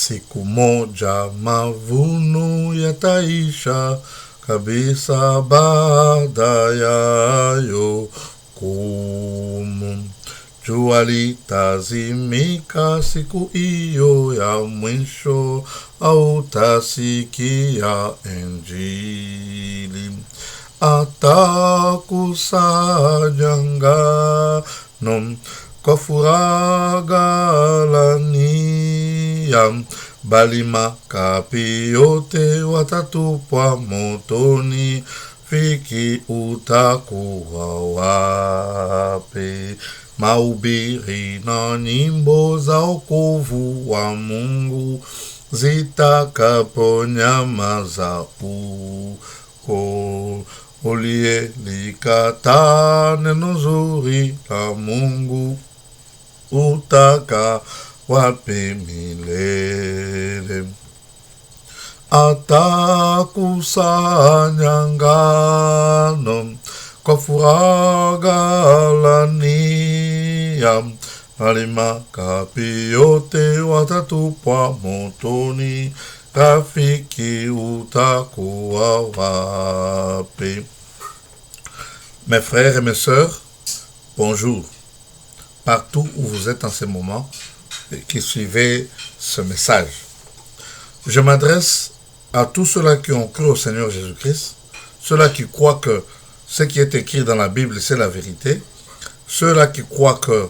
siku moja mavuno yataisha kabisa, baada yayo kumu. Jua litazimika siku hiyo ya mwisho, hautasikia Injili. Atakusanya ngano kwa furaha ghalania, bali makapi yote watatupwa motoni. Fiki utakuwa wapi? Mahubiri na nyimbo za wokovu wa Mungu zitakaponyamaza huko, uliyelikataa neno zuri la Mungu utaka wapi milele? Atakusanya ngano kwa furaha ghalania, bali makapi yote watatupwa motoni. Rafiki utakuwa wapi? Mes frères et mes sœurs, bonjour. Partout où vous êtes en ce moment et qui suivez ce message, je m'adresse à tous ceux-là qui ont cru au Seigneur Jésus-Christ, ceux-là qui croient que ce qui est écrit dans la Bible, c'est la vérité, ceux-là qui croient que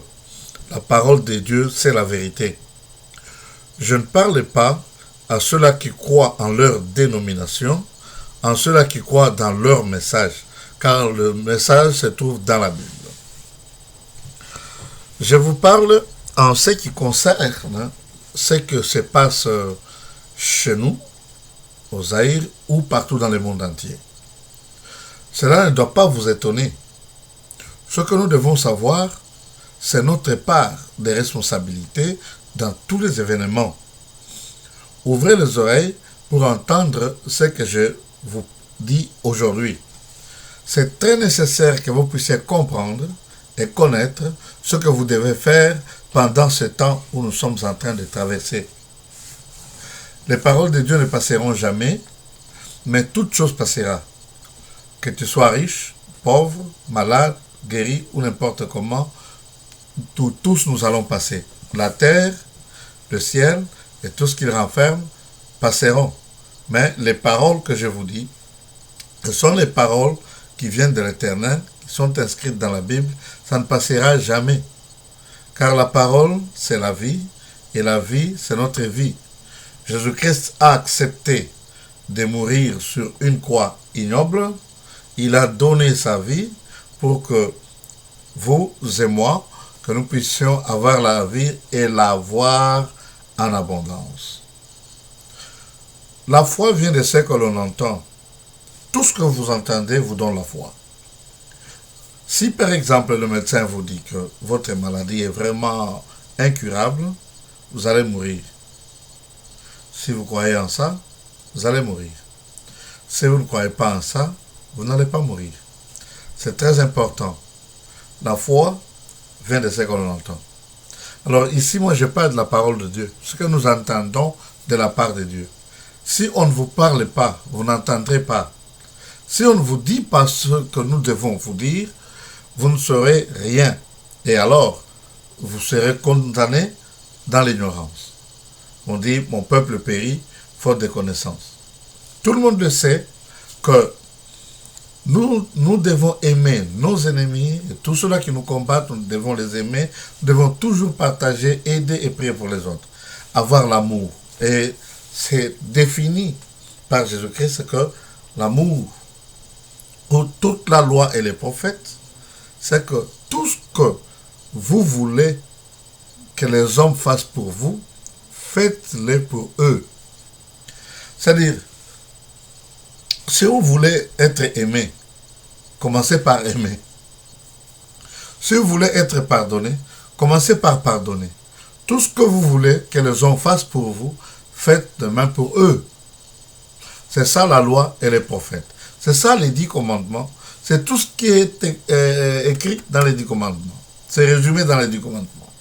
la parole de Dieu, c'est la vérité. Je ne parle pas à ceux-là qui croient en leur dénomination, en ceux-là qui croient dans leur message, car le message se trouve dans la Bible. Je vous parle en ce qui concerne ce que se passe chez nous, au Zaïre ou partout dans le monde entier. Cela ne doit pas vous étonner. Ce que nous devons savoir, c'est notre part de responsabilité dans tous les événements. Ouvrez les oreilles pour entendre ce que je vous dis aujourd'hui. C'est très nécessaire que vous puissiez comprendre et connaître ce que vous devez faire pendant ce temps où nous sommes en train de traverser. Les paroles de Dieu ne passeront jamais, mais toute chose passera. Que tu sois riche, pauvre, malade, guéri ou n'importe comment, tous nous allons passer. La terre, le ciel et tout ce qu'il renferme passeront. Mais les paroles que je vous dis, ce sont les paroles qui viennent de l'Éternel, qui sont inscrites dans la Bible. Ça ne passera jamais. Car la parole, c'est la vie, et la vie, c'est notre vie. Jésus-Christ a accepté de mourir sur une croix ignoble. Il a donné sa vie pour que vous et moi, que nous puissions avoir la vie et l'avoir en abondance. La foi vient de ce que l'on entend. Tout ce que vous entendez vous donne la foi. Si par exemple le médecin vous dit que votre maladie est vraiment incurable, vous allez mourir. Si vous croyez en ça, vous allez mourir. Si vous ne croyez pas en ça, vous n'allez pas mourir. C'est très important. La foi vient de ce que l'on entend. Alors ici, moi, je parle de la parole de Dieu, ce que nous entendons de la part de Dieu. Si on ne vous parle pas, vous n'entendrez pas. Si on ne vous dit pas ce que nous devons vous dire, vous ne saurez rien. Et alors, vous serez condamné dans l'ignorance. On dit, mon peuple périt, faute de connaissance. Tout le monde le sait que nous devons aimer nos ennemis, et tous ceux-là qui nous combattent, nous devons les aimer, nous devons toujours partager, aider et prier pour les autres. Avoir l'amour. Et c'est défini par Jésus-Christ que l'amour, où toute la loi et les prophètes, c'est que tout ce que vous voulez que les hommes fassent pour vous, faites-le pour eux. C'est-à-dire, si vous voulez être aimé, commencez par aimer. Si vous voulez être pardonné, commencez par pardonner. Tout ce que vous voulez que les hommes fassent pour vous, faites de même pour eux. C'est ça la loi et les prophètes. C'est ça les 10 commandements. C'est tout ce qui est écrit dans les 10 commandements. C'est résumé dans les 10 commandements.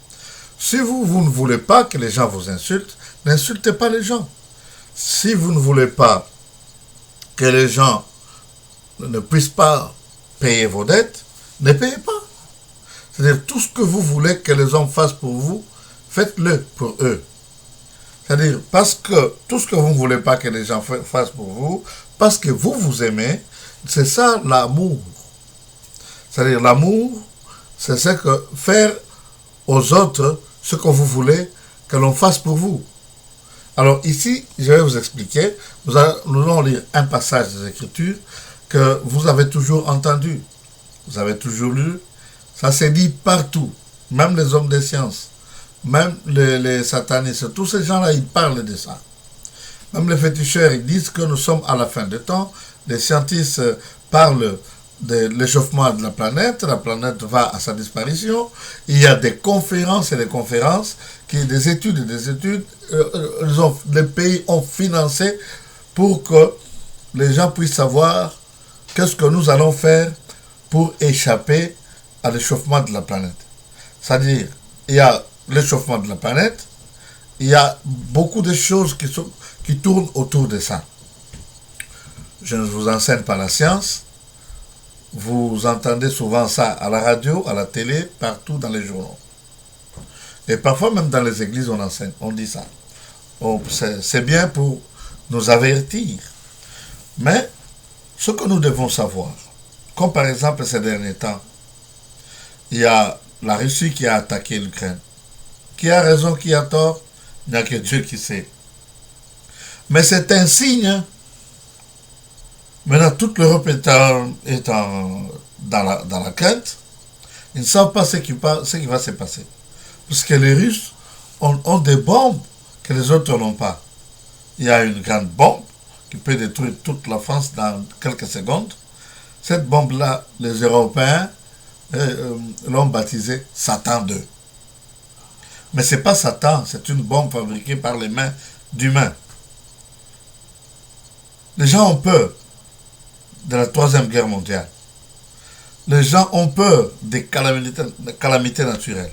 Si vous ne voulez pas que les gens vous insultent, n'insultez pas les gens. Si vous ne voulez pas que les gens ne puissent pas payer vos dettes, ne payez pas. C'est-à-dire, tout ce que vous voulez que les hommes fassent pour vous, faites-le pour eux. C'est-à-dire, parce que tout ce que vous ne voulez pas que les gens fassent pour vous, parce que vous aimez, c'est ça l'amour. C'est-à-dire, l'amour, c'est ce que faire aux autres ce que vous voulez que l'on fasse pour vous. Alors ici, je vais vous expliquer, nous allons lire un passage des Écritures que vous avez toujours entendu, vous avez toujours lu, ça s'est dit partout, même les hommes des sciences, même les satanistes, tous ces gens-là, ils parlent de ça. Même les féticheurs, ils disent que nous sommes à la fin des temps, les scientifiques parlent de l'échauffement de la planète va à sa disparition, il y a des conférences et des conférences, des études et des études, les pays ont financé pour que les gens puissent savoir qu'est-ce que nous allons faire pour échapper à l'échauffement de la planète. C'est-à-dire, il y a l'échauffement de la planète, il y a beaucoup de choses qui tournent autour de ça. Je ne vous enseigne pas la science, vous entendez souvent ça à la radio, à la télé, partout dans les journaux. Et parfois même dans les églises, on enseigne, on dit ça. C'est bien pour nous avertir. Mais ce que nous devons savoir, comme par exemple ces derniers temps, il y a la Russie qui a attaqué l'Ukraine. Qui a raison, qui a tort, il n'y a que Dieu qui sait. Mais c'est un signe. Maintenant, toute l'Europe est dans la crainte. Ils ne savent pas ce qui va se passer. Parce que les Russes ont des bombes que les autres n'ont pas. Il y a une grande bombe qui peut détruire toute la France dans quelques secondes. Cette bombe-là, les Européens l'ont baptisée Satan 2. Mais ce n'est pas Satan, c'est une bombe fabriquée par les mains d'humains. Les gens ont peur de la Troisième Guerre mondiale. Les gens ont peur des calamités naturelles.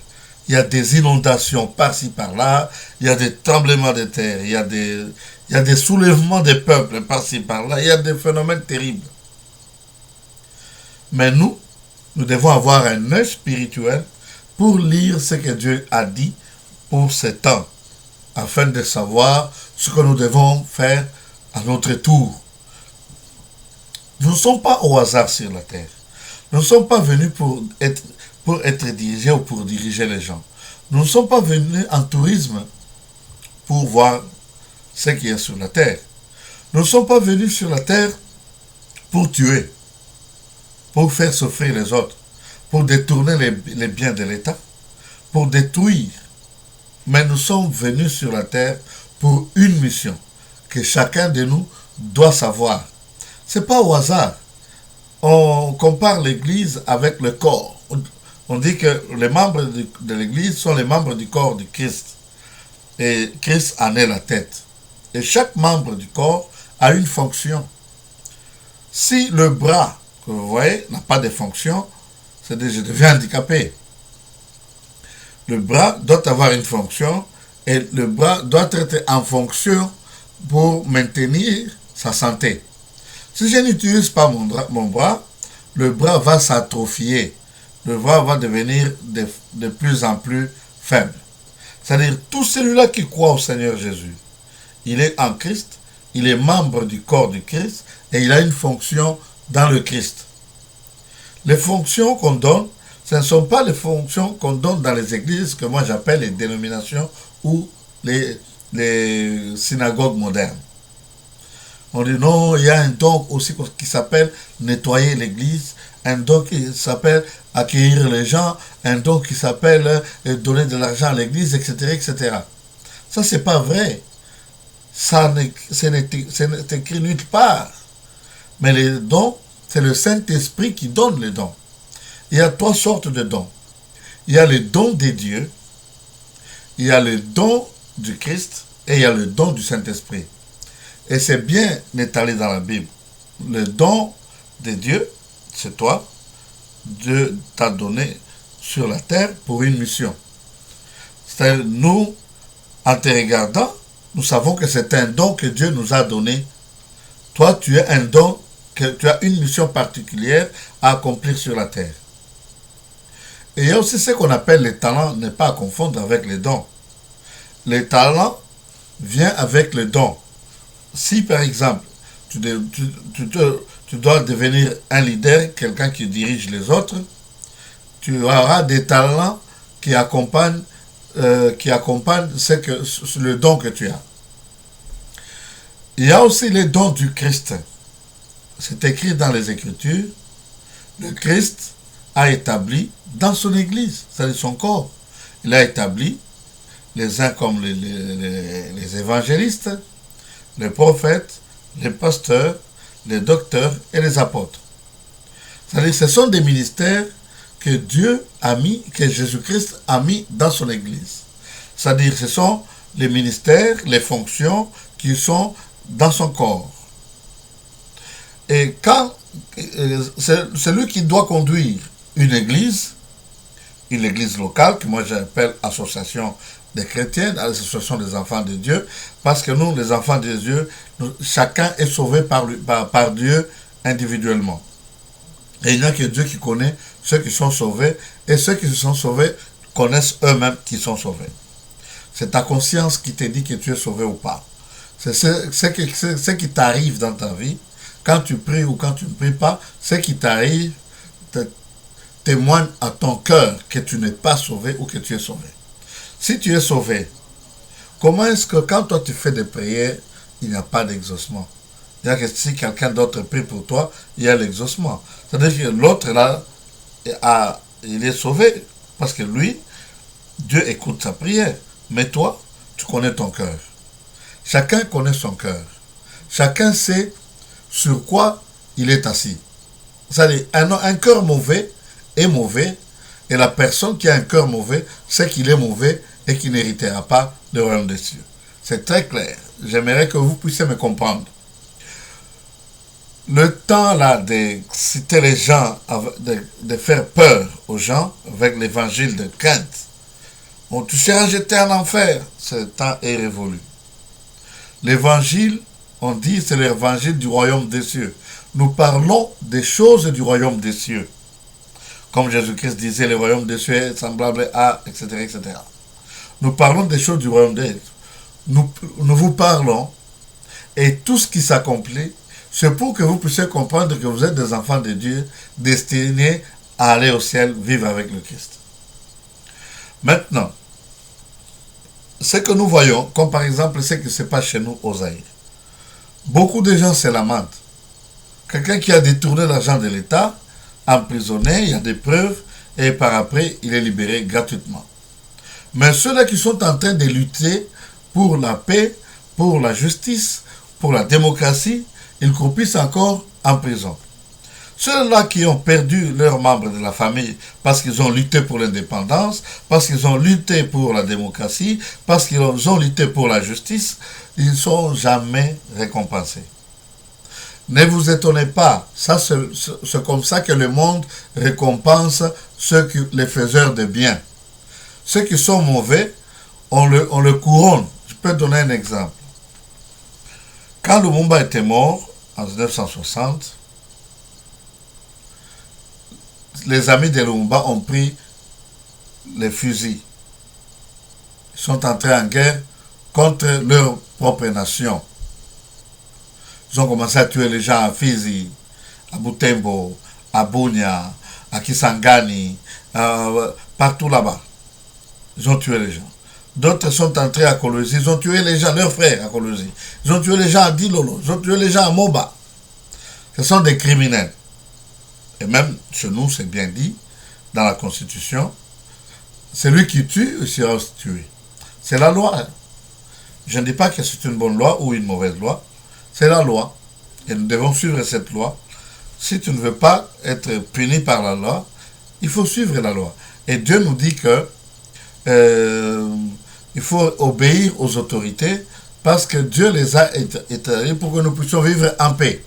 Il y a des inondations par-ci, par-là, il y a des tremblements de terre, il y a des soulèvements des peuples par-ci, par-là, il y a des phénomènes terribles. Mais nous devons avoir un œil spirituel pour lire ce que Dieu a dit pour ces temps, afin de savoir ce que nous devons faire à notre tour. Nous ne sommes pas au hasard sur la terre. Nous ne sommes pas venus pour être dirigés ou pour diriger les gens. Nous ne sommes pas venus en tourisme pour voir ce qui est sur la terre. Nous ne sommes pas venus sur la terre pour tuer, pour faire souffrir les autres, pour détourner les biens de l'État, pour détruire. Mais nous sommes venus sur la terre pour une mission que chacun de nous doit savoir. Ce n'est pas au hasard. On compare l'Église avec le corps. On dit que les membres de l'Église sont les membres du corps du Christ. Et Christ en est la tête. Et chaque membre du corps a une fonction. Si le bras, que vous voyez, n'a pas de fonction, c'est-à-dire je deviens handicapé. Le bras doit avoir une fonction et le bras doit être en fonction pour maintenir sa santé. Si je n'utilise pas mon bras, le bras va s'atrophier. Le bras va devenir de plus en plus faible. C'est-à-dire, tout celui-là qui croit au Seigneur Jésus, il est en Christ, il est membre du corps du Christ et il a une fonction dans le Christ. Les fonctions qu'on donne, ce ne sont pas les fonctions qu'on donne dans les églises que moi j'appelle les dénominations ou les synagogues modernes. On dit non, il y a un don aussi qui s'appelle nettoyer l'église, un don qui s'appelle accueillir les gens, un don qui s'appelle donner de l'argent à l'église, etc., etc. Ça, c'est pas vrai. Ça n'est écrit nulle part. Mais les dons, c'est le Saint-Esprit qui donne les dons. Il y a 3 sortes de dons. Il y a les dons des dieux, il y a le don du Christ et il y a le don du Saint-Esprit. Et c'est bien étalé dans la Bible. Le don de Dieu, c'est toi. Dieu t'a donné sur la terre pour une mission. C'est-à-dire, nous, en te regardant, nous savons que c'est un don que Dieu nous a donné. Toi, tu as un don, que tu as une mission particulière à accomplir sur la terre. Et il y a aussi ce qu'on appelle les talents, ne pas à confondre avec les dons. Les talents viennent avec les dons. Si par exemple, tu dois devenir un leader, quelqu'un qui dirige les autres, tu auras des talents qui accompagnent le don que tu as. Il y a aussi les dons du Christ. C'est écrit dans les Écritures. Le Christ a établi dans son Église, c'est-à-dire son corps, il a établi les uns comme les évangélistes, les prophètes, les pasteurs, les docteurs et les apôtres. C'est-à-dire ce sont des ministères que Dieu a mis, que Jésus-Christ a mis dans son Église. C'est-à-dire ce sont les ministères, les fonctions qui sont dans son corps. Et quand c'est lui qui doit conduire une église locale, que moi j'appelle association des chrétiens, l'association des enfants de Dieu, parce que nous, les enfants de Dieu, chacun est sauvé par Dieu individuellement. Et il n'y a que Dieu qui connaît ceux qui sont sauvés, et ceux qui se sont sauvés connaissent eux-mêmes qui sont sauvés. C'est ta conscience qui te dit que tu es sauvé ou pas. C'est ce qui t'arrive dans ta vie, quand tu pries ou quand tu ne pries pas, ce qui t'arrive témoigne à ton cœur que tu n'es pas sauvé ou que tu es sauvé. Si tu es sauvé, comment est-ce que quand toi tu fais des prières, il n'y a pas d'exaucement? C'est-à-dire que si quelqu'un d'autre prie pour toi, il y a l'exaucement. C'est-à-dire que l'autre là, il est sauvé parce que lui, Dieu écoute sa prière. Mais toi, tu connais ton cœur. Chacun connaît son cœur. Chacun sait sur quoi il est assis. C'est-à-dire, un cœur mauvais est mauvais, et la personne qui a un cœur mauvais sait qu'il est mauvais et qu'il n'héritera pas le royaume des cieux. C'est très clair. J'aimerais que vous puissiez me comprendre. Le temps là de citer les gens, de faire peur aux gens avec l'évangile de crainte, tu seras jeté en enfer. Ce temps est révolu. L'évangile, on dit, c'est l'évangile du royaume des cieux. Nous parlons des choses du royaume des cieux. Comme Jésus-Christ disait, le royaume des cieux est semblable à, etc., etc. Nous parlons des choses du royaume des cieux. Nous vous parlons, et tout ce qui s'accomplit, c'est pour que vous puissiez comprendre que vous êtes des enfants de Dieu, destinés à aller au ciel, vivre avec le Christ. Maintenant, ce que nous voyons, comme par exemple ce qui se passe chez nous au Zaïre, beaucoup de gens se lamentent. Quelqu'un qui a détourné l'argent de l'État, emprisonné, il y a des preuves, et par après, il est libéré gratuitement. Mais ceux-là qui sont en train de lutter pour la paix, pour la justice, pour la démocratie, ils croupissent encore en prison. Ceux-là qui ont perdu leurs membres de la famille parce qu'ils ont lutté pour l'indépendance, parce qu'ils ont lutté pour la démocratie, parce qu'ils ont lutté pour la justice, ils ne sont jamais récompensés. Ne vous étonnez pas, ça c'est comme ça que le monde récompense les faiseurs de bien. Ceux qui sont mauvais, on le couronne. Je peux donner un exemple. Quand Lumumba était mort, en 1960, les amis de Lumumba ont pris les fusils. Ils sont entrés en guerre contre leur propre nation. Ils ont commencé à tuer les gens à Fizi, à Butembo, à Bunia, à Kisangani, partout là-bas. Ils ont tué les gens. D'autres sont entrés à Kolwezi, ils ont tué les gens, leurs frères à Kolwezi. Ils ont tué les gens à Dilolo, ils ont tué les gens à Moba. Ce sont des criminels. Et même chez nous, c'est bien dit, dans la Constitution, celui qui tue sera tué. C'est la loi. Je ne dis pas que c'est une bonne loi ou une mauvaise loi. C'est la loi. Et nous devons suivre cette loi. Si tu ne veux pas être puni par la loi, il faut suivre la loi. Et Dieu nous dit que il faut obéir aux autorités parce que Dieu les a établis pour que nous puissions vivre en paix.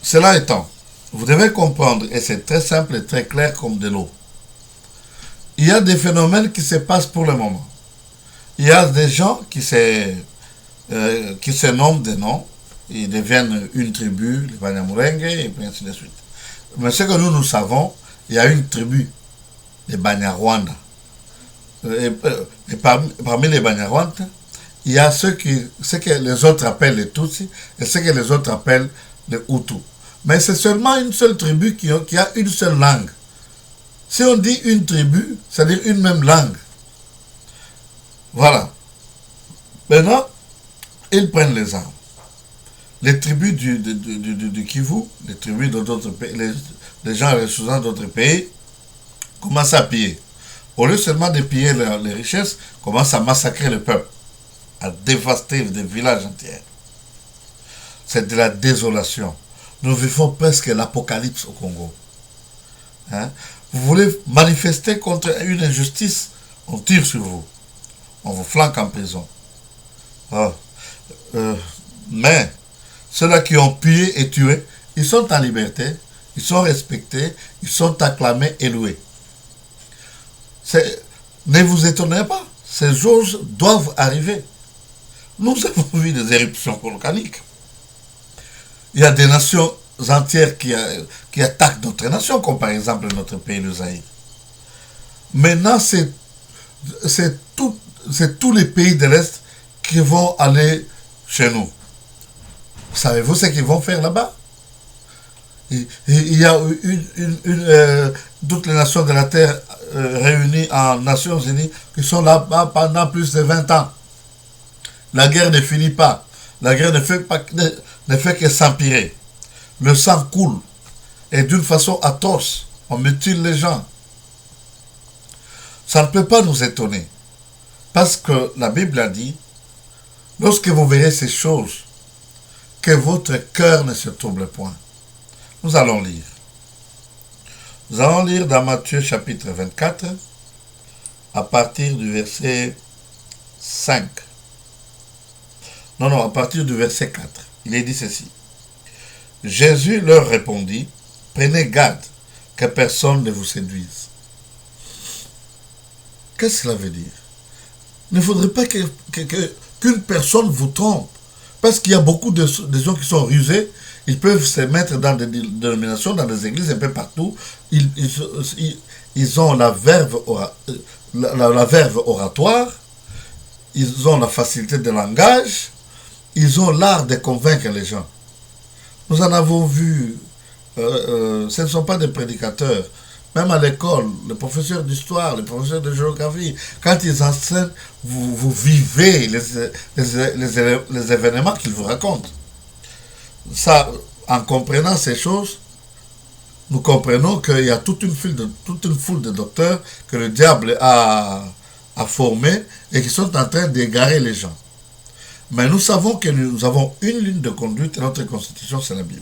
Cela étant, vous devez comprendre, et c'est très simple et très clair comme de l'eau. il y a des phénomènes qui se passent pour le moment. Il y a des gens qui se nomment des noms, ils deviennent une tribu, les Banyamulenge, et puis ainsi de suite. Mais ce que nous savons, il y a une tribu, les Banyarwanda. Et parmi les Banyarwanda, il y a ce que les autres appellent les Tutsis et ce que les autres appellent les Hutus. Mais c'est seulement une seule tribu qui a une seule langue. Si on dit une tribu, c'est-à-dire une même langue. Voilà. Maintenant, ils prennent les armes. Les tribus du Kivu, les tribus d'autres pays, les gens ressourçants d'autres pays, commencent à piller. Au lieu seulement de piller les richesses, commencent à massacrer le peuple, à dévaster des villages entiers. C'est de la désolation. Nous vivons presque l'apocalypse au Congo. Hein? Vous voulez manifester contre une injustice, on tire sur vous. On vous flanque en prison. Mais ceux-là qui ont pillé et tué, ils sont en liberté, ils sont respectés, ils sont acclamés et loués. Ne vous étonnez pas, ces choses doivent arriver. Nous avons vu des éruptions volcaniques. Il y a des nations entières qui attaquent d'autres nations, comme par exemple notre pays, le Zaïre. Maintenant, c'est tous les pays de l'Est qui vont aller chez nous. Savez-vous ce qu'ils vont faire là-bas? Il y a toutes les nations de la Terre réunies en Nations Unies qui sont là-bas pendant plus de 20 ans. La guerre ne finit pas. La guerre ne fait que s'empirer. Le sang coule. Et d'une façon atroce. On mutile les gens. Ça ne peut pas nous étonner. Parce que la Bible a dit, lorsque vous verrez ces choses, que votre cœur ne se trouble point. Nous allons lire. Nous allons lire dans Matthieu chapitre 24, à partir du verset 5. Non, à partir du verset 4. Il est dit ceci. Jésus leur répondit, prenez garde que personne ne vous séduise. Qu'est-ce que cela veut dire? Il ne faudrait pas qu'une personne vous trompe. Parce qu'il y a beaucoup de gens qui sont rusés, ils peuvent se mettre dans des dénominations, dans des églises, un peu partout. Ils ont la verve oratoire, ils ont la facilité de langage, ils ont l'art de convaincre les gens. Nous en avons vu, ce ne sont pas des prédicateurs. Même à l'école, les professeurs d'histoire, les professeurs de géographie, quand ils enseignent, vous vivez les événements qu'ils vous racontent. Ça, en comprenant ces choses, nous comprenons qu'il y a toute une foule de docteurs que le diable a formés et qui sont en train d'égarer les gens. Mais nous savons que nous avons une ligne de conduite et notre constitution, c'est la Bible.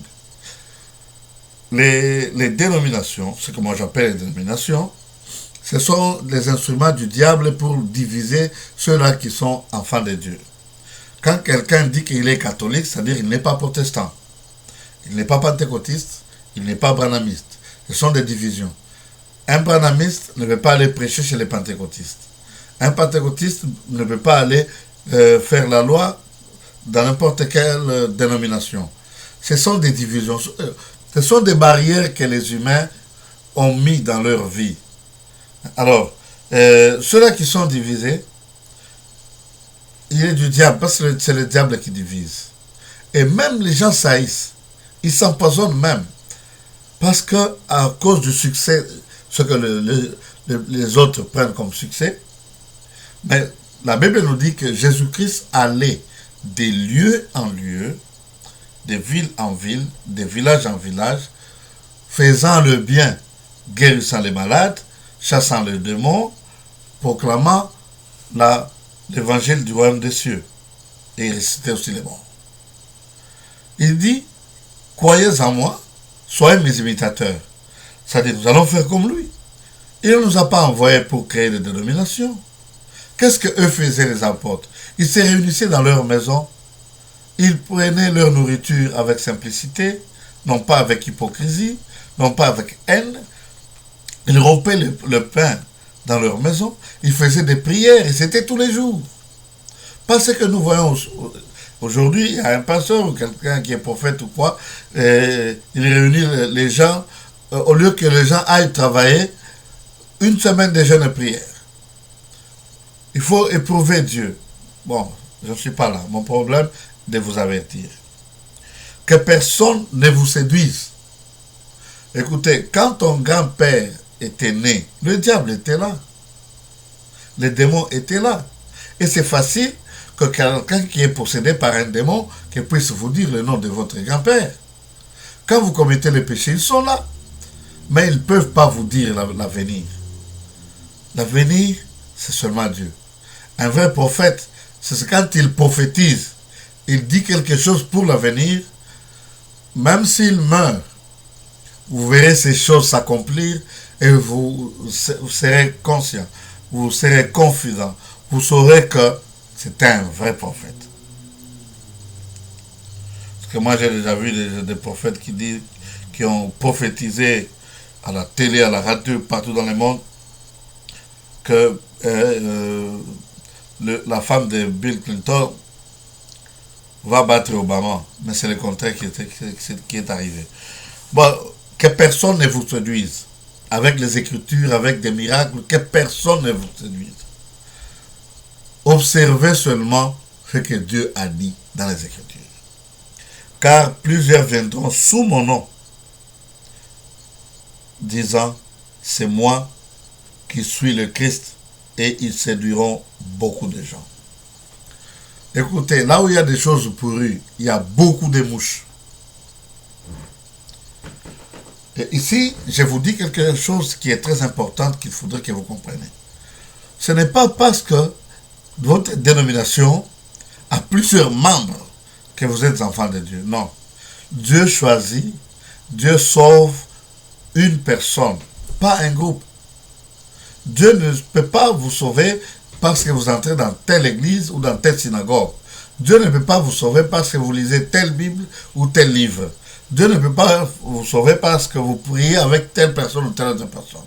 Les dénominations, ce que moi j'appelle les dénominations, ce sont les instruments du diable pour diviser ceux-là qui sont enfants de Dieu. Quand quelqu'un dit qu'il est catholique, c'est-à-dire qu'il n'est pas protestant, il n'est pas pentecôtiste, il n'est pas branhamiste. Ce sont des divisions. Un branhamiste ne peut pas aller prêcher chez les pentecôtistes. Un pentecôtiste ne peut pas aller faire la loi dans n'importe quelle dénomination. Ce sont des divisions. Ce sont des barrières que les humains ont mis dans leur vie. Alors, ceux-là qui sont divisés, il est du diable, parce que c'est le diable qui divise. Et même les gens saillissent. Ils s'empoisonnent même. Parce que, à cause du succès, ce que les autres prennent comme succès, mais la Bible nous dit que Jésus-Christ allait des lieux en lieux, de ville en ville, de village en village, faisant le bien, guérissant les malades, chassant les démons, proclamant l'évangile du royaume des cieux. Et il récitait aussi les morts. Il dit, croyez en moi, soyez mes imitateurs. C'est-à-dire, nous allons faire comme lui. Il ne nous a pas envoyés pour créer des dénominations. Qu'est-ce que eux faisaient les apôtres? Ils se réunissaient dans leur maison. Ils prenaient leur nourriture avec simplicité, non pas avec hypocrisie, non pas avec haine. Ils rompaient le pain dans leur maison, ils faisaient des prières et c'était tous les jours. Parce que nous voyons aujourd'hui, il y a un pasteur ou quelqu'un qui est prophète ou quoi, il réunit les gens, au lieu que les gens aillent travailler, une semaine de jeûne et prière. Il faut éprouver Dieu. Bon, je ne suis pas là. Mon problème, de vous avertir. Que personne ne vous séduise. Écoutez, quand ton grand-père était né, le diable était là. Les démons étaient là. Et c'est facile que quelqu'un qui est possédé par un démon qui puisse vous dire le nom de votre grand-père. Quand vous commettez le péché, ils sont là. Mais ils ne peuvent pas vous dire l'avenir. L'avenir, c'est seulement Dieu. Un vrai prophète, c'est quand il prophétise, il dit quelque chose pour l'avenir, même s'il meurt, vous verrez ces choses s'accomplir et vous serez conscient, vous serez confident, vous saurez que c'est un vrai prophète. Parce que moi j'ai déjà vu des prophètes qui ont prophétisé à la télé, à la radio, partout dans le monde, que la femme de Bill Clinton va battre Obama. Mais c'est le contraire qui est arrivé. Bon, que personne ne vous séduise. Avec les Écritures, avec des miracles, que personne ne vous séduise. Observez seulement ce que Dieu a dit dans les Écritures. Car plusieurs viendront sous mon nom, disant, c'est moi qui suis le Christ, et ils séduiront beaucoup de gens. Écoutez, là où il y a des choses pourries, il y a beaucoup de mouches. Et ici, je vous dis quelque chose qui est très important qu'il faudrait que vous compreniez. Ce n'est pas parce que votre dénomination a plusieurs membres que vous êtes enfants de Dieu. Non. Dieu choisit, Dieu sauve une personne, pas un groupe. Dieu ne peut pas vous sauver parce que vous entrez dans telle église ou dans telle synagogue. Dieu ne peut pas vous sauver parce que vous lisez telle Bible ou tel livre. Dieu ne peut pas vous sauver parce que vous priez avec telle personne ou telle autre personne.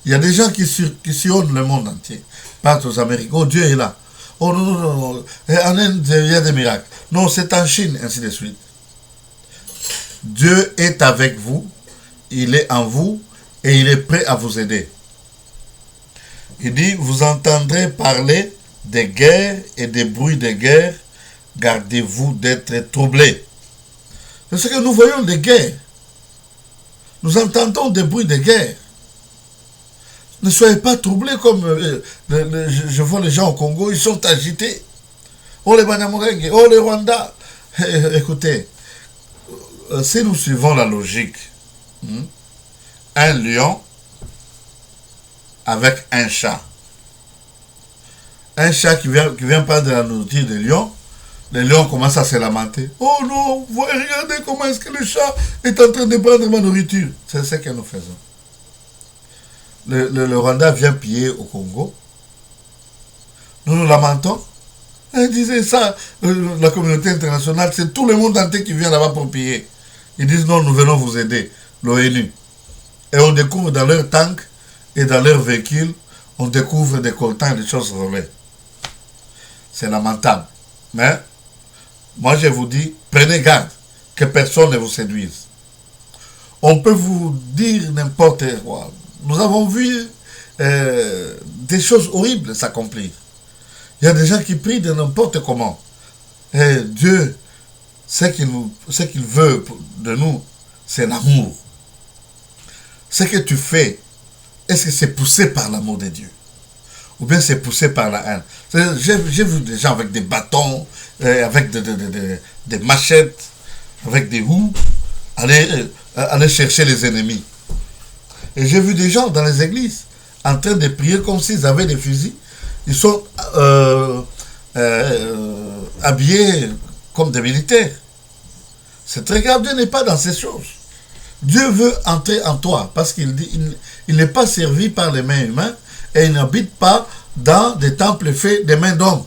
Il y a des gens qui sillonnent le monde entier. Partent aux Amériques. Oh, Dieu est là. Oh non, non, non. En Inde, il y a des miracles. Non, c'est en Chine, ainsi de suite. Dieu est avec vous. Il est en vous et il est prêt à vous aider. Il dit, vous entendrez parler des guerres et des bruits de guerre. Gardez-vous d'être troublés. C'est ce que nous voyons des guerres. Nous entendons des bruits de guerre. Ne soyez pas troublés comme je vois les gens au Congo, ils sont agités. Oh les Banyamulenge, oh les Rwanda. Écoutez, si nous suivons la logique, un lion avec un chat qui vient prendre la nourriture des lions, les lions commencent à se lamenter. Oh non, vous regardez comment est-ce que le chat est en train de prendre ma nourriture. C'est ce que nous faisons. Le Rwanda vient piller au Congo. Nous nous lamentons. Ils disaient ça, la communauté internationale, c'est tout le monde entier qui vient là-bas pour piller. Ils disent non, nous venons vous aider, l'ONU. Et on découvre dans leurs tanks et dans leurs véhicules, on découvre des coltans et des choses volées. C'est lamentable. Mais, moi je vous dis, prenez garde que personne ne vous séduise. On peut vous dire n'importe quoi. Nous avons vu des choses horribles s'accomplir. Il y a des gens qui prient de n'importe comment. Et Dieu, ce qu'il veut de nous, c'est l'amour. Ce que tu fais, est-ce que c'est poussé par l'amour de Dieu? Ou bien c'est poussé par la haine? J'ai vu des gens avec des bâtons, avec des machettes, avec des houes, aller chercher les ennemis. Et j'ai vu des gens dans les églises en train de prier comme s'ils avaient des fusils. Ils sont habillés comme des militaires. C'est très grave. Dieu n'est pas dans ces choses. Dieu veut entrer en toi parce qu'il dit il n'est pas servi par les mains humaines et il n'habite pas dans des temples faits des mains d'hommes.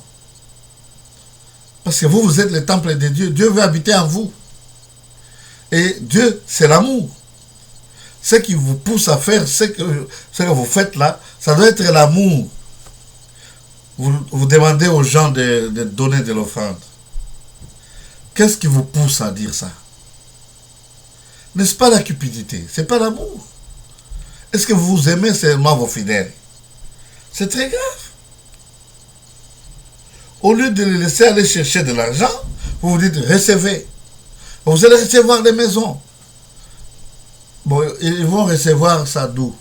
Parce que vous êtes le temple de Dieu. Dieu veut habiter en vous. Et Dieu, c'est l'amour. ce qui vous pousse à faire ce que vous faites là, ça doit être l'amour. Vous demandez aux gens de donner de l'offrande. Qu'est-ce qui vous pousse à dire ça? N'est-ce pas la cupidité? C'est pas l'amour. Est-ce que vous aimez seulement vos fidèles? C'est très grave. Au lieu de les laisser aller chercher de l'argent, vous vous dites recevez. Vous allez recevoir les maisons. Bon, ils vont recevoir ça d'où?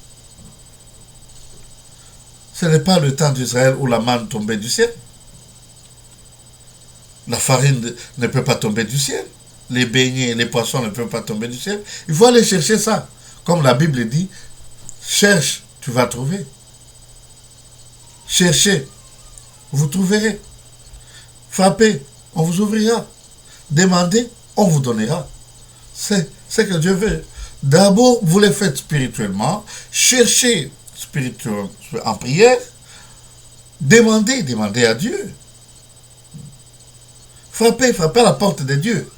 Ce n'est pas le temps d'Israël où la manne tombait du ciel. La farine ne peut pas tomber du ciel. Les beignets, les poissons ne peuvent pas tomber du ciel. Il faut aller chercher ça. Comme la Bible dit, cherche, tu vas trouver. Cherchez, vous trouverez. Frappez, on vous ouvrira. Demandez, on vous donnera. C'est ce que Dieu veut. D'abord, vous le faites spirituellement. Cherchez spirituellement en prière. Demandez à Dieu. Frappez à la porte de Dieu.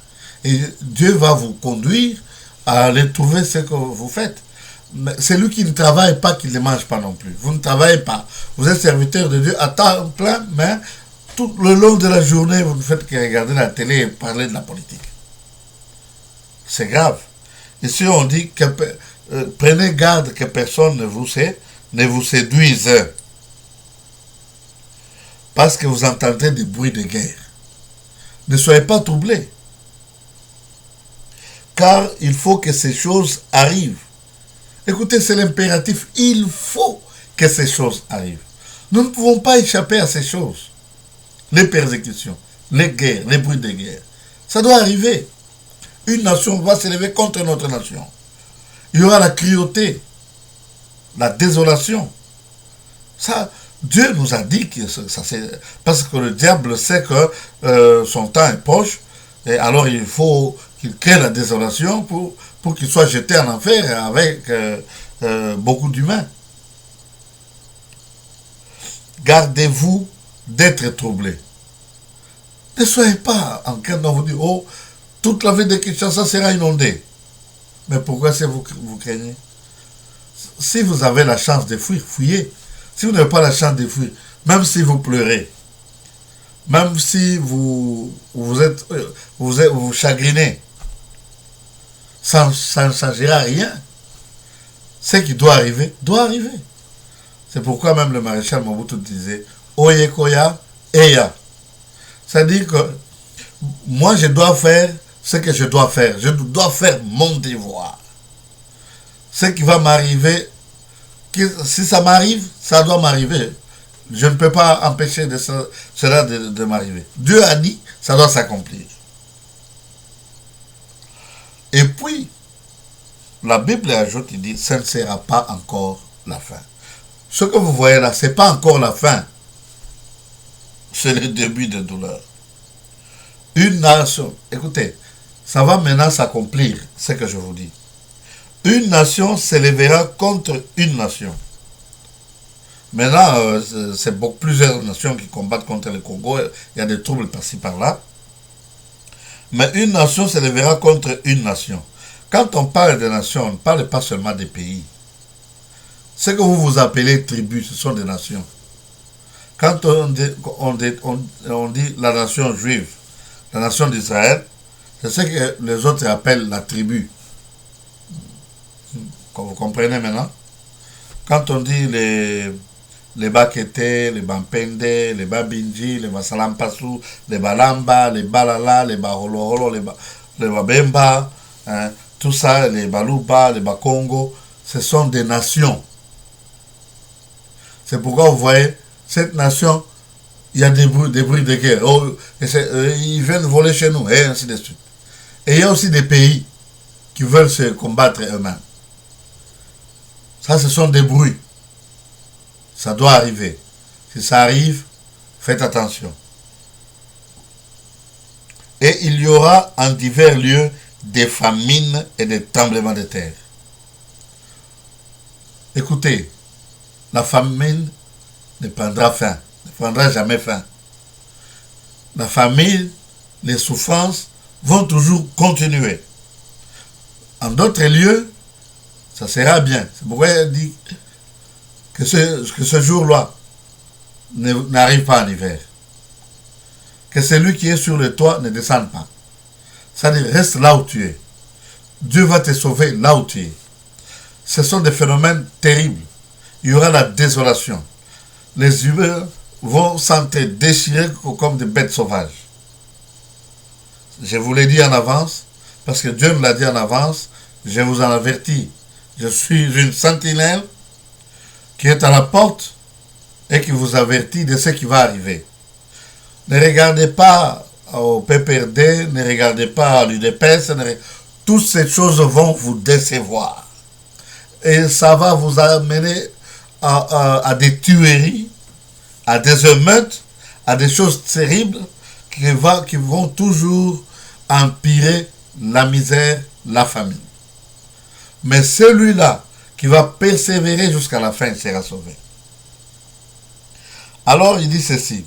Et Dieu va vous conduire à aller trouver ce que vous faites. Mais celui qui ne travaille pas, qui ne mange pas non plus. Vous ne travaillez pas. Vous êtes serviteur de Dieu à temps plein, mais tout le long de la journée, vous ne faites que regarder la télé et parler de la politique. C'est grave. Ici, on dit que prenez garde que personne ne vous séduise. Parce que vous entendrez des bruits de guerre. Ne soyez pas troublés. Car il faut que ces choses arrivent. Écoutez, c'est l'impératif. Il faut que ces choses arrivent. Nous ne pouvons pas échapper à ces choses. Les persécutions, les guerres, les bruits de guerre. Ça doit arriver. Une nation va s'élever contre une autre nation. Il y aura la cruauté, la désolation. Ça, Dieu nous a dit que ça c'est parce que le diable sait que son temps est proche, et alors il faut qu'il crée la désolation pour qu'il soit jeté en enfer avec beaucoup d'humains. Gardez-vous d'être troublés. Ne soyez pas en train de vous dire, oh, toute la ville de Kinshasa sera inondée. Mais pourquoi est-ce que vous craignez? Si vous avez la chance de fuir, fuyez. Si vous n'avez pas la chance de fuir, même si vous pleurez, même si vous chagrinez, ça ne changera rien. Ce qui doit arriver, doit arriver. C'est pourquoi même le maréchal Mobutu disait Oye Koya, Eya. C'est-à-dire que moi je dois faire ce que je dois faire. Je dois faire mon devoir. Ce qui va m'arriver, si ça m'arrive, ça doit m'arriver. Je ne peux pas empêcher cela de m'arriver. Dieu a dit, ça doit s'accomplir. Et puis, la Bible ajoute, il dit, ça ne sera pas encore la fin. Ce que vous voyez là, ce n'est pas encore la fin. C'est le début de douleur. Une nation, écoutez, ça va maintenant s'accomplir, ce que je vous dis. Une nation s'élèvera contre une nation. Maintenant, c'est plusieurs nations qui combattent contre le Congo. Il y a des troubles par-ci, par-là. Mais une nation s'élèvera contre une nation. Quand on parle de nations, on ne parle pas seulement des pays. Ce que vous appelez tribus, ce sont des nations. Quand on dit la nation juive, la nation d'Israël, c'est ce que les autres appellent la tribu. Vous comprenez maintenant? Quand on dit les Bakete, les Bampende, les Babinji, les Masalampasu, les Balamba, les Balala, les Baholoholo, les Babemba, hein, tout ça, les Baluba, les Bakongo, ce sont des nations. C'est pourquoi vous voyez, cette nation, il y a des bruits de guerre. Oh, ils viennent voler chez nous, et ainsi de suite. Et il y a aussi des pays qui veulent se combattre eux-mêmes. Ça, ce sont des bruits. Ça doit arriver. Si ça arrive, faites attention. Et il y aura en divers lieux des famines et des tremblements de terre. Écoutez, la famine ne prendra fin, ne prendra jamais fin. La famine, les souffrances vont toujours continuer. En d'autres lieux, ça sera bien. C'est pourquoi il dit que ce jour-là n'arrive pas en hiver. Que celui qui est sur le toit ne descende pas. C'est-à-dire, reste là où tu es. Dieu va te sauver là où tu es. Ce sont des phénomènes terribles. Il y aura la désolation. Les humains vont s'entre-déchirer comme des bêtes sauvages. Je vous l'ai dit en avance, parce que Dieu me l'a dit en avance, je vous en avertis. Je suis une sentinelle qui est à la porte et qui vous avertit de ce qui va arriver. Ne regardez pas au PPRD, ne regardez pas à l'UDPS, toutes ces choses vont vous décevoir. Et ça va vous amener à des tueries, à des émeutes, à des choses terribles qui vont toujours empirer la misère, la famine. Mais celui-là qui va persévérer jusqu'à la fin sera sauvé. Alors il dit ceci.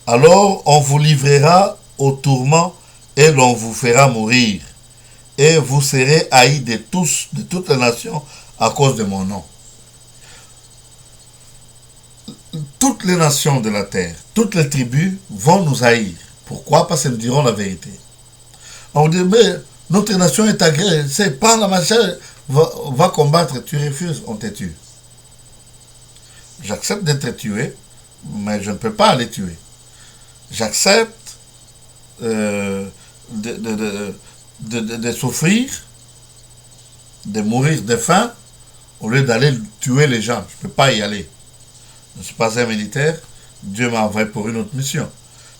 Alors on vous livrera au tourment et l'on vous fera mourir. Et vous serez haïs de tous, de toutes les nations à cause de mon nom. Toutes les nations de la terre, toutes les tribus vont nous haïr. Pourquoi? Parce qu'elles diront la vérité. On dit, mais notre nation est agressée, prends la machine, va combattre, tu refuses, on te tue. J'accepte d'être tué, mais je ne peux pas les tuer. J'accepte de souffrir, de mourir de faim, au lieu d'aller tuer les gens. Je ne peux pas y aller. Je ne suis pas un militaire, Dieu m'a envoyé pour une autre mission.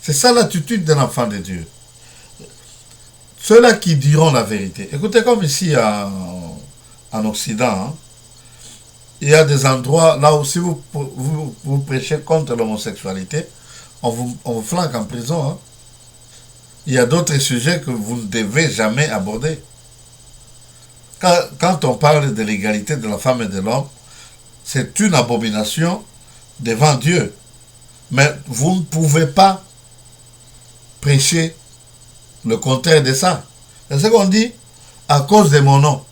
C'est ça l'attitude d'un enfant de Dieu. Ceux-là qui diront la vérité. Écoutez, comme ici en Occident, hein, il y a des endroits là où si vous prêchez contre l'homosexualité, on vous flanque en prison. Hein. Il y a d'autres sujets que vous ne devez jamais aborder. Quand on parle de l'égalité de la femme et de l'homme, c'est une abomination devant Dieu. Mais vous ne pouvez pas prêcher le contraire de ça. C'est ce qu'on dit, à cause de mon nom,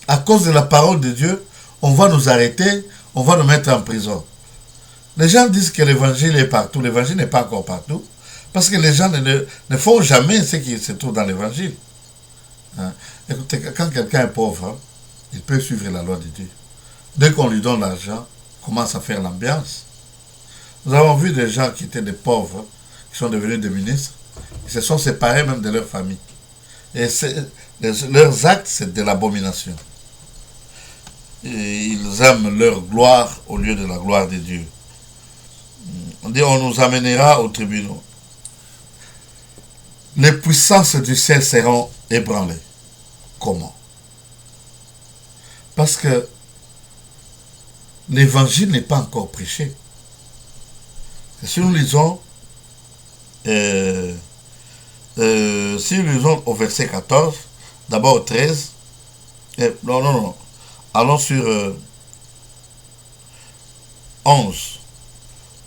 à cause de la parole de Dieu, on va nous arrêter, on va nous mettre en prison. Les gens disent que l'évangile est partout. L'évangile n'est pas encore partout. Parce que les gens ne font jamais ce qui se trouve dans l'évangile. Hein? Écoutez, quand quelqu'un est pauvre, hein, il peut suivre la loi de Dieu. Dès qu'on lui donne l'argent, il commence à faire l'ambiance. Nous avons vu des gens qui étaient des pauvres, qui sont devenus des ministres, ils se sont séparés même de leur famille. Et leurs actes, c'est de l'abomination. Et ils aiment leur gloire au lieu de la gloire de Dieu. On dit, on nous amènera aux tribunaux. Les puissances du ciel seront ébranlées. Comment? Parce que l'évangile n'est pas encore prêché. Et si nous lisons, si nous lisons au verset 14, d'abord au 13, non, allons sur 11.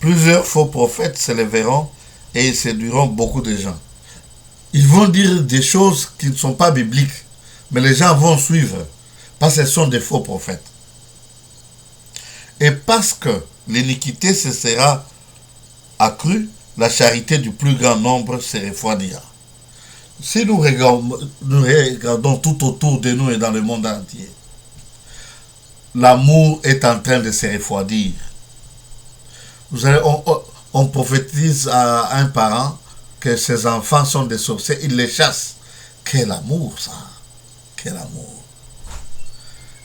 Plusieurs faux prophètes se lèveront et ils séduiront beaucoup de gens. Ils vont dire des choses qui ne sont pas bibliques, mais les gens vont suivre, parce que ce sont des faux prophètes. Et parce que l'iniquité se sera accrue, la charité du plus grand nombre se refroidira. Si nous regardons tout autour de nous et dans le monde entier, l'amour est en train de se refroidir. On prophétise à un parent que ses enfants sont des sorciers, il les chasse. Quel amour ça! Quel amour!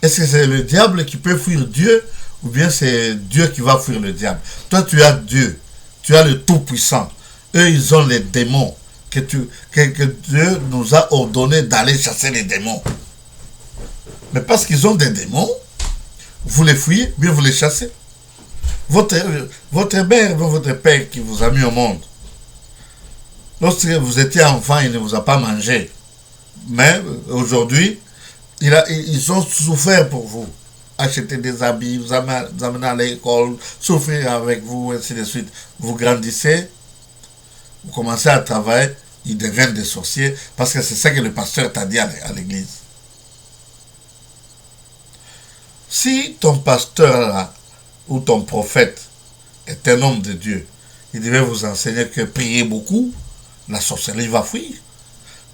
Est-ce que c'est le diable qui peut fuir Dieu ou bien c'est Dieu qui va fuir le diable? Toi tu as Dieu, tu as le Tout-Puissant. Eux ils ont les démons que Dieu nous a ordonné d'aller chasser les démons. Mais parce qu'ils ont des démons, vous les fuyez, bien vous les chassez. Votre mère, votre père qui vous a mis au monde, lorsque vous étiez enfant, il ne vous a pas mangé. Mais aujourd'hui, ils ont souffert pour vous. Acheter des habits, vous amener à l'école, souffrir avec vous, ainsi de suite. Vous grandissez, vous commencez à travailler, ils deviennent des sorciers, parce que c'est ça que le pasteur t'a dit à l'église. Si ton pasteur là, ou ton prophète est un homme de Dieu, il devait vous enseigner que prier beaucoup, la sorcellerie va fuir.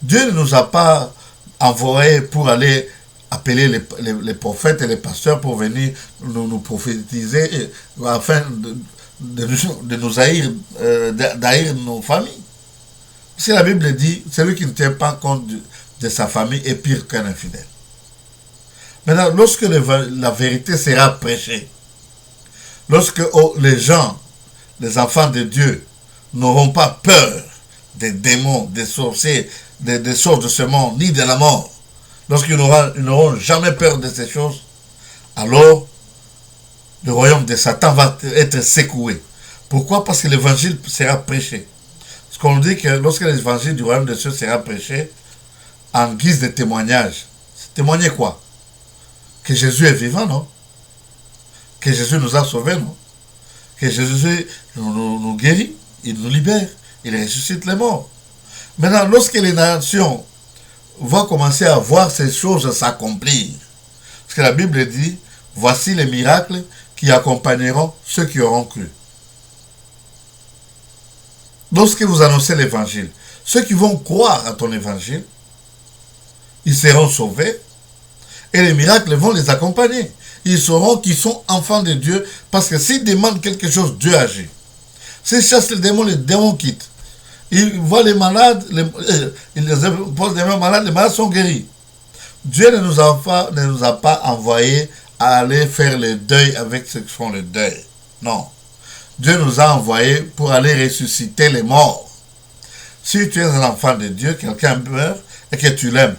Dieu ne nous a pas envoyés pour aller appeler les prophètes et les pasteurs pour venir nous prophétiser afin de nous haïr, d'haïr nos familles. Si la Bible dit, celui qui ne tient pas compte de sa famille est pire qu'un infidèle. Maintenant, lorsque la vérité sera prêchée, lorsque les gens, les enfants de Dieu, n'auront pas peur des démons, des sorciers, des sorts de ce monde, ni de la mort, lorsqu'ils n'auront jamais peur de ces choses, alors le royaume de Satan va être secoué. Pourquoi? Parce que l'évangile sera prêché. Parce qu'on dit que lorsque l'évangile du royaume de Dieu sera prêché, en guise de témoignage, témoigner quoi? Que Jésus est vivant, non? Que Jésus nous a sauvés, non? Que Jésus nous guérit, il nous libère, il ressuscite les morts. Maintenant, lorsque les nations vont commencer à voir ces choses s'accomplir, parce que la Bible dit, voici les miracles qui accompagneront ceux qui auront cru. Lorsque vous annoncez l'évangile, ceux qui vont croire à ton évangile, ils seront sauvés et les miracles vont les accompagner. Ils sauront qu'ils sont enfants de Dieu parce que s'ils demandent quelque chose, Dieu agit. S'ils chassent les démons quittent. Ils voient les malades, ils les posent des mains malades, les malades sont guéris. Dieu ne nous a pas envoyés à aller faire le deuil avec ceux qui font le deuil. Non. Dieu nous a envoyés pour aller ressusciter les morts. Si tu es un enfant de Dieu, quelqu'un meurt et que tu l'aimes,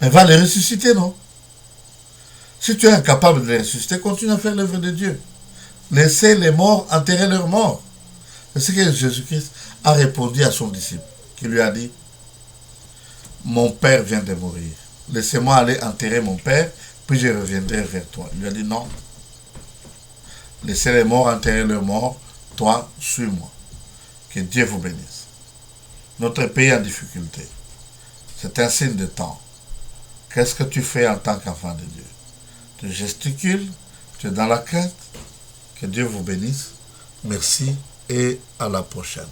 mais va les ressusciter, non? Si tu es incapable de les ressusciter, continue à faire l'œuvre de Dieu. Laissez les morts enterrer leurs morts. C'est ce que Jésus-Christ a répondu à son disciple, qui lui a dit, mon père vient de mourir. Laissez-moi aller enterrer mon père, puis je reviendrai vers toi. Il lui a dit non. Laissez les morts enterrer leurs morts. Toi, suis-moi. Que Dieu vous bénisse. Notre pays en difficulté. C'est un signe de temps. Qu'est-ce que tu fais en tant qu'enfant de Dieu? Tu gesticules, tu es dans la crainte. Que Dieu vous bénisse. Merci et à la prochaine.